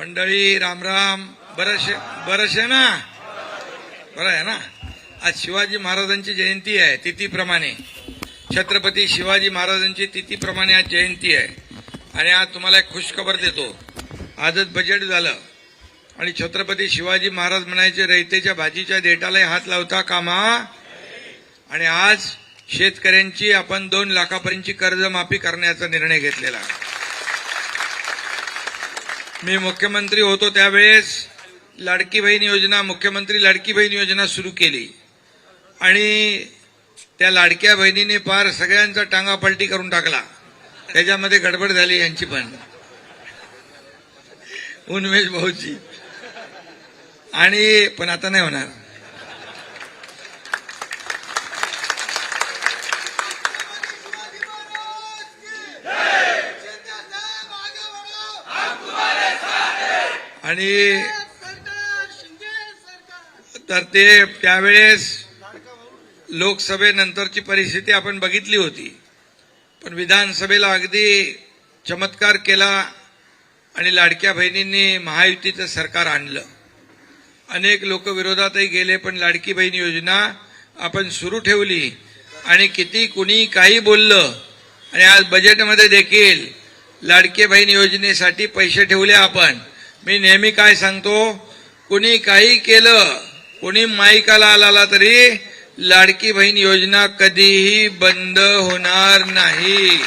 मंडळी रामराम. बरं ना, बरं आहे ना. आज शिवाजी महाराजांची जयंती आहे. तिथीप्रमाणे छत्रपती शिवाजी महाराजांची तिथीप्रमाणे आज जयंती आहे. आणि आज तुम्हाला एक खुशखबर देतो. आजच बजेट झालं आणि छत्रपती शिवाजी महाराज म्हणायचे, रयतेच्या भाजीच्या देठालाही हात लावता कामा. आणि आज शेतकऱ्यांची आपण 2 लाखापर्यंतची कर्जमाफी करण्याचा निर्णय घेतलेला. मी मुख्यमंत्री होतो त्यावेळेस लाडकी बहीण योजना, मुख्यमंत्री लाडकी बहीण योजना सुरू केली आणि त्या लाडक्या बहिणीने पार सगळ्यांचा टांगा पलटी करून टाकला. त्याच्यामध्ये गडबड झाली यांची पण, उन्मेष भाऊची. आणि पण आता नाही होणार. आणि तर ते त्यावेळेस लोकसभेनंतरची परिस्थिती आपण बघितली होती. पण विधानसभेला अगदी चमत्कार केला आणि लाडक्या बहिणींनी महायुतीचं सरकार आणलं. अनेक लोक विरोधातही गेले, पण लाडकी बहीण योजना आपण सुरू ठेवली. आणि किती कुणी काही बोललं, आणि आज बजेटमध्ये देखील लाडकी बहीण योजनेसाठी पैसे ठेवले आपण. मी नेहमी काय सांगतो, कुणी काही केलं, कुणी माईकाला आला तरी लाडकी बहीण योजना कधीही बंद होणार नाही.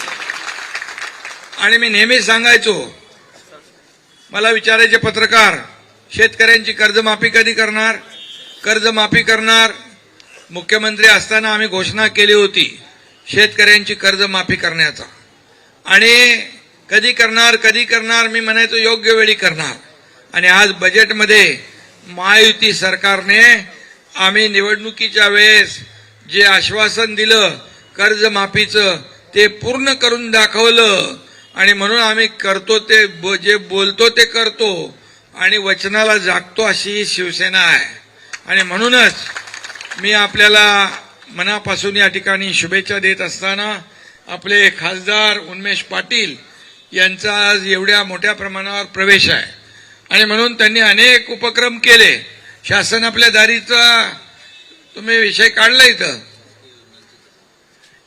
आणि मी नेहमी सांगायचो, मला विचारायचे पत्रकार, शेतकऱ्यांची कर्जमाफी कधी करणार? कर्जमाफी करणार. मुख्यमंत्री असताना आम्ही घोषणा केली होती शेतकऱ्यांची कर्जमाफी करण्याचा. आणि कधी करणार मी म्हणायचो योग्य वेळी करणार. आणि आज बजेटमध्ये महायुती सरकारने आम्ही निवडणुकीच्या वेळेस जे आश्वासन दिलं कर्जमाफीचं ते पूर्ण करून दाखवलं. आणि म्हणून आम्ही करतो ते, जे बोलतो ते करतो आणि वचनाला जागतो, अशी शिवसेना आहे. आणि म्हणूनच मी आपल्याला मनापासून या ठिकाणी शुभेच्छा देत असताना आपले खासदार उन्मेष पाटील यांचा आज एवढ्या मोठ्या प्रमाणावर प्रवेश आहे. आणि म्हणून त्यांनी अनेक उपक्रम केले. शासन आपल्या दारीचा तुम्ही विषय काढला. इथं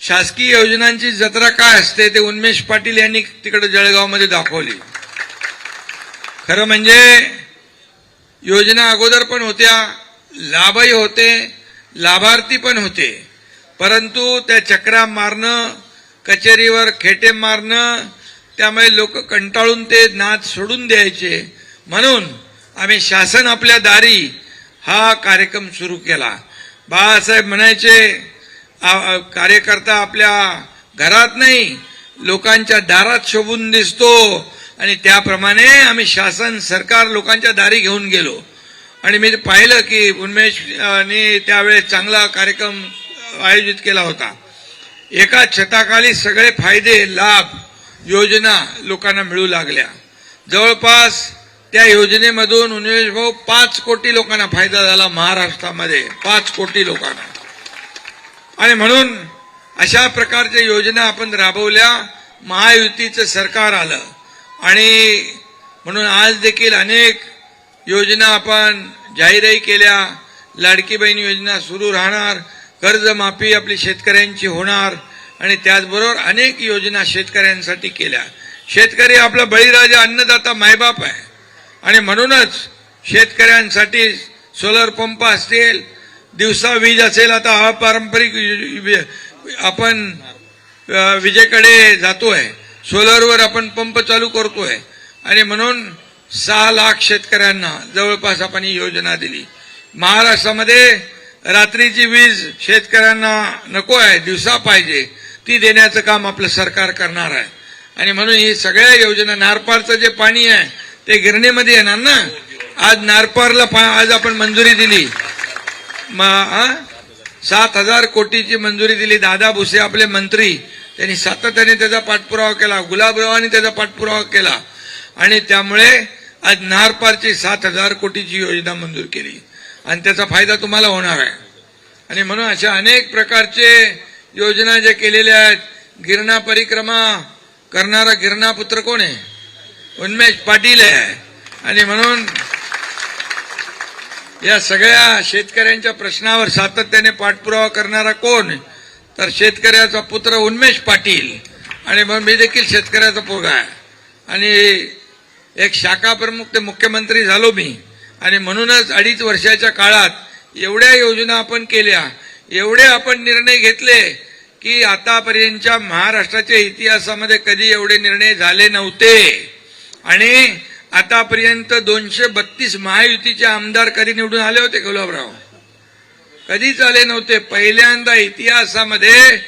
शासकीय योजनांची जत्रा काय असते ते उन्मेष पाटील यांनी तिकडे जळगावमध्ये दाखवली. खरं म्हणजे योजना अगोदर पण होत्या, लाभही होते, लाभार्थी पण होते. परंतु त्या चक्रा मारणं, कचेरीवर खेटे मारणं, त्यामुळे लोक कंटाळून ते नाद सोडून द्यायचे. म्हणून आम्ही शासन आपल्या दारी हा कार्यक्रम सुरू केला. बाळासाहेब म्हणायचे, कार्यकर्ता आपल्या घरात नाही लोकांच्या दारात शोभून दिसतो. आणि त्याप्रमाणे आम्ही शासन सरकार लोकांच्या दारी घेऊन गेलो. आणि मी पाहिलं की उन्मेषने त्यावेळेस चांगला कार्यक्रम आयोजित केला होता. एका छताखाली सगळे फायदे, लाभ, योजना लोकांना मिळू लागल्या. जवळपास त्या योजनेमधून उन्मेष भाऊ 5 कोटी लोकांना फायदा झाला महाराष्ट्रामध्ये, 5 कोटी लोकांना. आणि म्हणून अशा प्रकारच्या योजना आपण राबवल्या. महायुतीचं सरकार आलं आणि म्हणून आज देखील अनेक योजना आपण जाहीरही केल्या. लाडकी बहीण योजना सुरू राहणार, कर्जमाफी आपली शेतकऱ्यांची होणार. आणि त्याचबरोबर अनेक योजना शेतकऱ्यांसाठी केल्या. शेतकरी आपला बळीराजा, अन्नदाता, मायबाप आहे. आणि म्हणूनच शेतकऱ्यांसाठी सोलर पंप असतील, दिवसा वीज असेल. आता अपारंपरिक आपण विजेकडे जातोय, सोलरवर आपण पंप चालू करतोय. आणि म्हणून 6 लाख शेतकऱ्यांना जवळपास आपण ही योजना दिली. महाराष्ट्रामध्ये रात्रीची वीज शेतकऱ्यांना नको आहे, दिवसा पाहिजे, ती देण्याचं काम आपलं सरकार करणार आहे. आणि म्हणून ही सगळ्या योजना, नारपारचं जे पाणी आहे ते गिरणीमध्ये येणार ना. आज नारपारला आज आपण मंजुरी दिली, 7,000 कोटीची मंजुरी दिली. दादा भुसे आपले मंत्री, त्यांनी सातत्याने त्याचा पाठपुरावा केला. गुलाबरावांनी त्याचा पाठपुरावा केला. आणि त्यामुळे आज नारपारची 7,000 कोटीची योजना मंजूर केली. आणि त्याचा फायदा तुम्हाला होणार आहे. आणि म्हणून अशा अनेक प्रकारचे योजना जे केलेल्या आहेत. गिरणा परिक्रमा करणारा गिरणा पुत्र कोण आहे? उन्मेष पाटील आहे. आणि म्हणून या सगळ्या शेतकऱ्यांच्या प्रश्नावर सातत्याने पाठपुरावा करणारा कोण, तर शेतकऱ्याचा पुत्र उन्मेष पाटील. आणि मग मी देखील शेतकऱ्याचा पोरगा आहे आणि एक शाखा प्रमुख ते मुख्यमंत्री झालो मी. आणि म्हणूनच 2.5 वर्षाच्या काळात एवढ्या योजना आपण केल्या, एवढे आपण निर्णय घेतले की आतापर्यंतच्या महाराष्ट्राच्या इतिहासामध्ये कधी एवढे निर्णय झाले नव्हते. आणि आतापर्यंत 232 महायुतीचे आमदार कधी निवडून आले होते गुलाबराव? कधीच आले नव्हते. पहिल्यांदा इतिहासामध्ये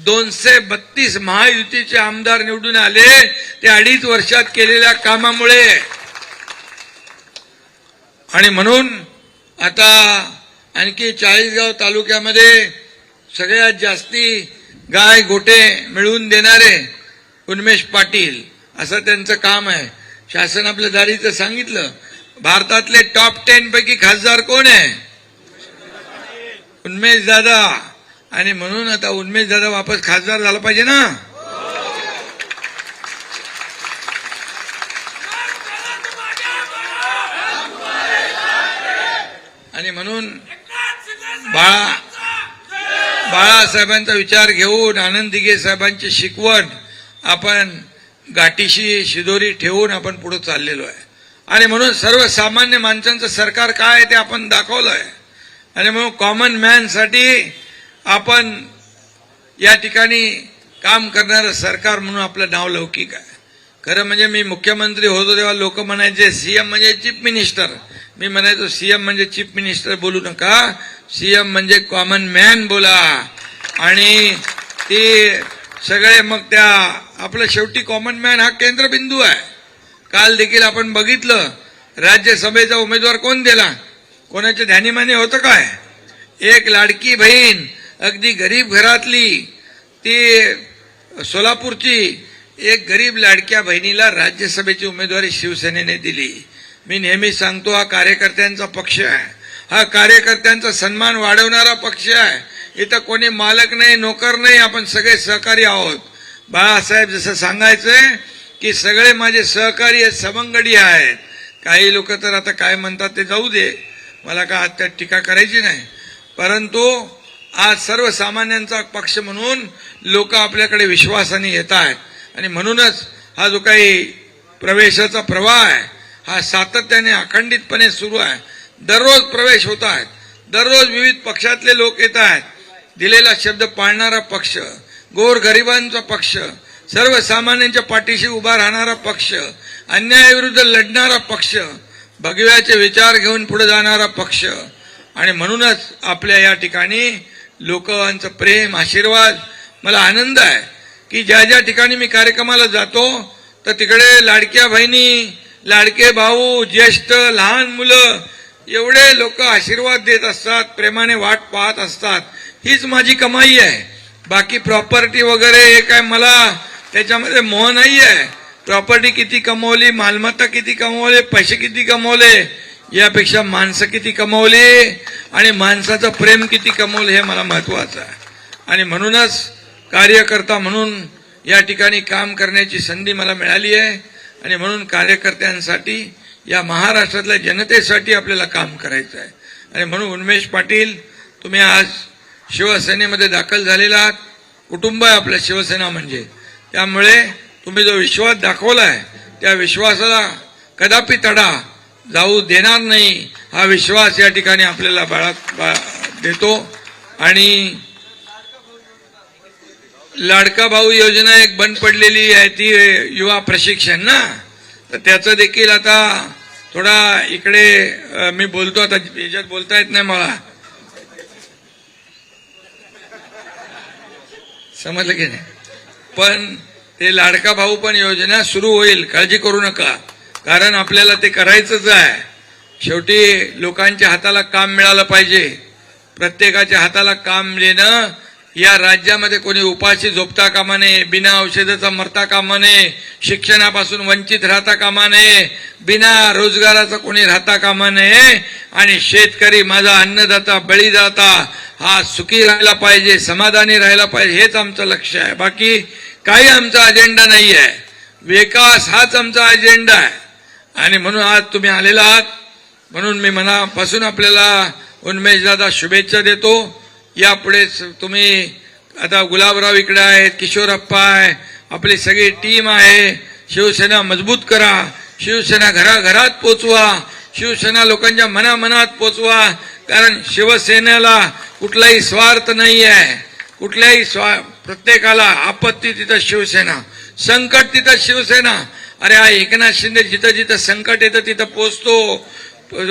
232 महायुतीचे आमदार निवडून आले, ते 2.5 वर्षात केलेल्या कामामुळे. आणि म्हणून आता आणखी 40गाव तालुक्यामध्ये सगळ्यात जास्ती गाय गोटे मिळवून देणारे उन्मेष पाटील, असं त्यांचं काम आहे. शासन आपल्या दारीचं सांगितलं. भारतातले टॉप 10 पैकी खासदार कोण आहे? उन्मेष दादा. आणि म्हणून आता उन्मेष दादा वापस खासदार झाला पाहिजे ना. आणि म्हणून बाळासाहेबांचा विचार घेऊन, आनंद दिघे साहेबांची शिकवण आपण गाठीशी शिदोरी ठेवून आपण पुढे चाललेलो आहे. आणि म्हणून सर्वसामान्य माणसांचं सरकार काय आहे ते आपण दाखवलं आहे. आणि म्हणून कॉमन मॅनसाठी आपण या ठिकाणी काम करणारं सरकार म्हणून आपलं नाव लौकिक आहे. खरं म्हणजे मी मुख्यमंत्री होतो तेव्हा लोक म्हणायचे सीएम म्हणजे चीफ मिनिस्टर. मी म्हणायचो सीएम म्हणजे चीफ मिनिस्टर बोलू नका, सीएम म्हणजे कॉमन मॅन बोला. आणि ते सगळे मग त्या आपलं शेवटी कॉमन मॅन हा केंद्रबिंदू आहे. काल देखील आपण बघितलं राज्यसभेचा उमेदवार कोण दिला, कोणाच्या ध्यानीमानी होतं काय? एक लाडकी बहीण अगदी गरीब घरातली, ती सोलापूरची एक गरीब लाडक्या बहिणीला राज्यसभेची उमेदवारी शिवसेनेने दिली. मी नेहमी सांगतो हा कार्यकर्त्यांचा पक्ष आहे, हा कार्यकर्त्यांचा सन्मान वाढवणारा पक्ष आहे. इथं कोणी मालक नाही, नोकर नाही, आपण सगळे सहकारी आहोत. बाळासाहेब जसं सांगायचंय की सगळे माझे सहकारी सवंगडी आहेत. काही लोक तर आता काय म्हणतात ते जाऊ दे, मला काय त्यात टीका करायची नाही. परंतु आज सर्वसामान्यांचा पक्ष म्हणून लोक आपल्याकडे विश्वासाने येत आहेत. आणि म्हणूनच हा जो काही प्रवेशाचा प्रवाह आहे हा सातत्याने अखंडितपणे सुरू आहे. दररोज प्रवेश होत आहेत, दररोज विविध पक्षातले लोक येत आहेत. दिलेला शब्द पाळणारा पक्ष, गोरगरिबांचा पक्ष, सर्वसामान्यांच्या पाठीशी उभा राहणारा पक्ष, अन्यायाविरुद्ध लढणारा पक्ष, भगव्याचे विचार घेऊन पुढे जाणारा पक्ष. आणि म्हणूनच आपल्या या ठिकाणी लोकांचं प्रेम, आशीर्वाद, मला आनंद आहे की ज्या ज्या ठिकाणी मी कार्यक्रमाला जातो तर तिकडे लाडक्या बहिणी, लाडके भाऊ, ज्येष्ठ, लहान मुलं एवढे लोक आशीर्वाद देत असतात, प्रेमाने वाट पाहत असतात. हीच माझी कमाई आहे. बाकी प्रॉपर्टी वगैरे हे काय मला त्याच्यामध्ये मोह नाही आहे. प्रॉपर्टी किती कमवली, मालमत्ता किती कमवले, पैसे किती कमवले, यापेक्षा माणसं किती कमवली आणि माणसाचं प्रेम किती कमवलं हे मला महत्वाचं आहे. आणि म्हणूनच कार्यकर्ता म्हणून या ठिकाणी काम करण्याची संधी मला मिळाली आहे. आणि म्हणून कार्यकर्त्यांसाठी, या महाराष्ट्रातल्या जनतेसाठी आपल्याला काम करायचं आहे. आणि म्हणून उन्मेष पाटील, तुम्ही आज शिवसेनेमध्ये दाखल झालेला आहात. कुटुंब आहे आपल्या शिवसेना म्हणजे. त्यामुळे तुम्ही जो विश्वास दाखवला आहे त्या विश्वासाला कदापि तडा जाऊ देणार नाही, हा विश्वास या ठिकाणी आपल्याला देतो. आणि लाडका भाऊ योजना एक बंद पडलेली आहे ती युवा प्रशिक्षण ना, तर त्याचं देखील आता थोडा इकडे मी बोलतो, आता याच्यात बोलता येत नाही मला, समजलं की नाही. पण ते लाडका भाऊ पण योजना सुरू होईल, काळजी करू नका, कारण आपल्याला ते करायचंच आहे. शेवटी लोकांच्या हाताला काम मिळालं पाहिजे. प्रत्येकाच्या हाताला काम देणं, या राज्यामध्ये कोणी उपाशी झोपता कामा नये, बिना औषधाचा मरता कामा नये, शिक्षणापासून वंचित राहता कामा नये, बिना रोजगाराचा कोणी राहता कामा नये. आणि शेतकरी, माझा अन्नदाता, बळीदाता हा सुखी राहायला पाहिजे, समाधानी राहायला पाहिजे, हेच आमचं लक्ष आहे. बाकी काही आमचा अजेंडा नाही आहे. विकास हाच आमचा अजेंडा आहे. आणि म्हणून आज तुम्ही आलेला आहात, म्हणून मी मनापासून आपल्याला उन्मेष दादा शुभेच्छा देतो. यापुढे तुम्ही आता गुलाबराव इकडे आहेत, किशोरप्पा आहे, आपली सगळी टीम आहे. शिवसेना मजबूत करा, शिवसेना घराघरात पोचवा, शिवसेना लोकांच्या मनामनात पोचवा. कारण शिवसेनेला कुठलाही स्वार्थ नाही आहे, कुठल्याही प्रत्येकाला आपत्ती तिथं शिवसेना, संकट तिथं शिवसेना. अरे हा एकनाथ शिंदे जिथं जिथं संकट येतं तिथं पोचतो.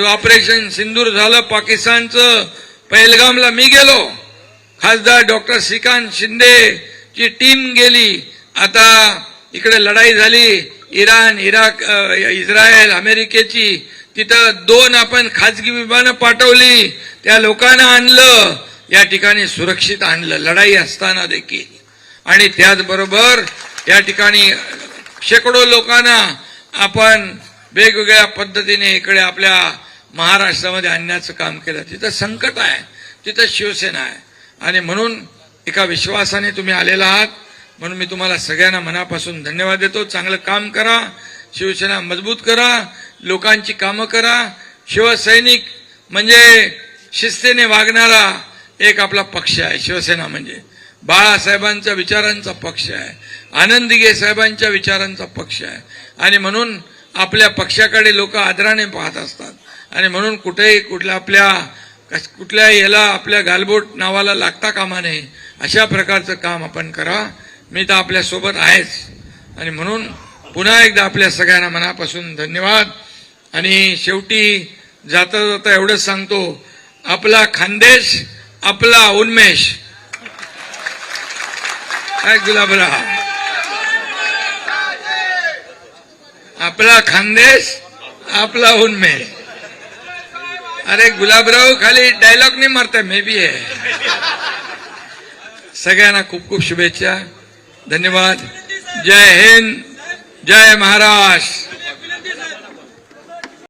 ऑपरेशन सिंदूर झालं पाकिस्तानचं, पहलगामला मी गेलो, खासदार डॉक्टर श्रीकांत शिंदे ची टीम गेली. आता इकडे लढाई झाली इराण, इराक, इस्रायल, अमेरिकेची, तिथं 2 आपण खाजगी विमानं पाठवली, त्या लोकांना आणलं, या ठिकाणी सुरक्षित आणलं लढाई असताना देखील. आणि त्याचबरोबर या ठिकाणी शेकडो लोकांना आपण वेगवेगळ्या पद्धतीने इकडे आपल्या महाराष्ट्रामध्ये आणण्याचं काम केलं. तिथं संकट आहे, तिथं शिवसेना आहे. आणि म्हणून एका विश्वासाने तुम्ही आलेला आहात, म्हणून मी तुम्हाला सगळ्यांना मनापासून धन्यवाद देतो. चांगलं काम करा, शिवसेना मजबूत करा, लोकांची कामं करा. शिवसैनिक म्हणजे शिस्तीने वागणारा एक आपला पक्ष आहे. शिवसेना म्हणजे बाळासाहेबांच्या विचारांचा पक्ष आहे, आनंद दिघे साहेबांच्या विचारांचा पक्ष आहे. आणि म्हणून आपल्या पक्षाकडे लोक आदराने पाहत असतात. आणि म्हणून कुठेही कुठल्या याला आपल्या गालबोट नावाला लागता कामा नये, अशा प्रकारचं काम आपण करा. मी तर आपल्या सोबत आहेच. आणि म्हणून पुन्हा एकदा आपल्या सगळ्यांना मनापासून धन्यवाद. आणि शेवटी जाता जाता एवढंच सांगतो, आपला खानदेश, आपला उन्मेष. काय गुलाबराव, आपला खानदेश, आपला उन्मेष. अरे गुलाबराव खाली डायलॉग नाही मारता, मे बी आहे. सगळ्यांना खूप खूप शुभेच्छा, धन्यवाद. जय हिंद, जय महाराष्ट्र.